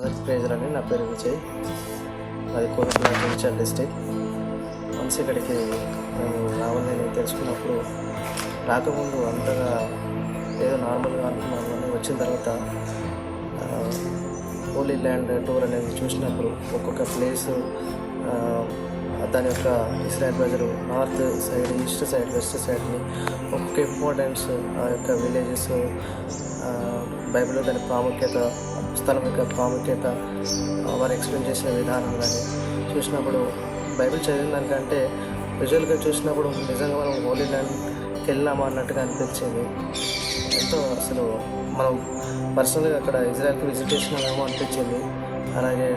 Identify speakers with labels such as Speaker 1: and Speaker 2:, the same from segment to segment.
Speaker 1: అందరికి ప్రేజలని. నా పేరు విజయ్, అది కోనసీమ జగిత్యాల డిస్టిక్. వన్స్ ఇక్కడికి మేము రావాలని తెలుసుకున్నప్పుడు రాకముందు అంతగా ఏదో నార్మల్గా అనుకున్నాము, అని వచ్చిన తర్వాత హోలీ ల్యాండ్ టూర్ అనేది చూసినప్పుడు ఒక్కొక్క ప్లేసు దాని యొక్క ఇస్రాయల్ ప్రజలు north side, east side, west సైడ్ని ఒక్కొక్క ఇంపార్టెన్స్, ఆ యొక్క విలేజెస్, బైబిల్లో దాని ప్రాముఖ్యత, స్థలం యొక్క ప్రాముఖ్యత, వారు ఎక్స్ప్లెయిన్ చేసిన విధానం కానీ చూసినప్పుడు బైబిల్ చదివిన దానికంటే విజువల్గా చూసినప్పుడు నిజంగా మనం హోలీ ల్యాండ్కి వెళ్ళామా అన్నట్టుగా అనిపించింది. ఎంతో అసలు మనం పర్సనల్గా అక్కడ ఇజ్రాయెల్కి విజిట్ చేసినామేమో అనిపించింది. అలాగే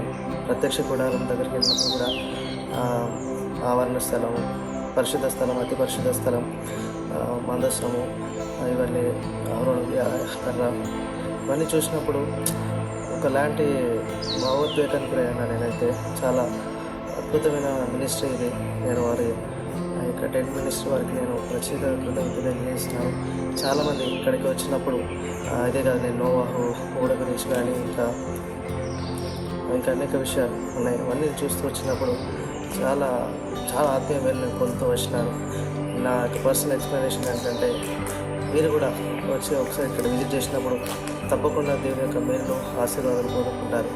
Speaker 1: ప్రత్యక్ష గుడారం దగ్గరికి వెళ్ళినప్పుడు కూడా ఆవరణ స్థలం, పరిశుద్ధ స్థలం, అతి పరిశుద్ధ స్థలం, మందస్సము, ఇవన్నీ కర్ర, ఇవన్నీ చూసినప్పుడు ఒకలాంటి భావోద్వేగానికి గురయ్యాను నేనైతే. చాలా అద్భుతమైన మినిస్ట్రీ ఇది. నేను వారి యొక్క టెంట్ మినిస్ట్రీ వారికి నేను ప్రత్యేక కృతజ్ఞతలు తెలియజేస్తున్నాను. చాలామంది ఇక్కడికి వచ్చినప్పుడు ఇదే కాదు, నేను నోవాహు ఓడ గురించి కానీ ఇంకా అనేక విషయాలు ఉన్నాయి. ఇవన్నీ చూస్తూ వచ్చినప్పుడు చాలా చాలా ఆత్మీయమైన నేను పొందుతూ వచ్చినాను. నా యొక్క పర్సనల్ ఎక్స్ప్లెనేషన్ ఏంటంటే, మీరు కూడా వచ్చి ఒకసారి ఇక్కడ విజిట్ చేసినప్పుడు తప్పకుండా దేవుని యొక్క మేలు, ఆశీర్వాదాలు కోరుకుంటారు.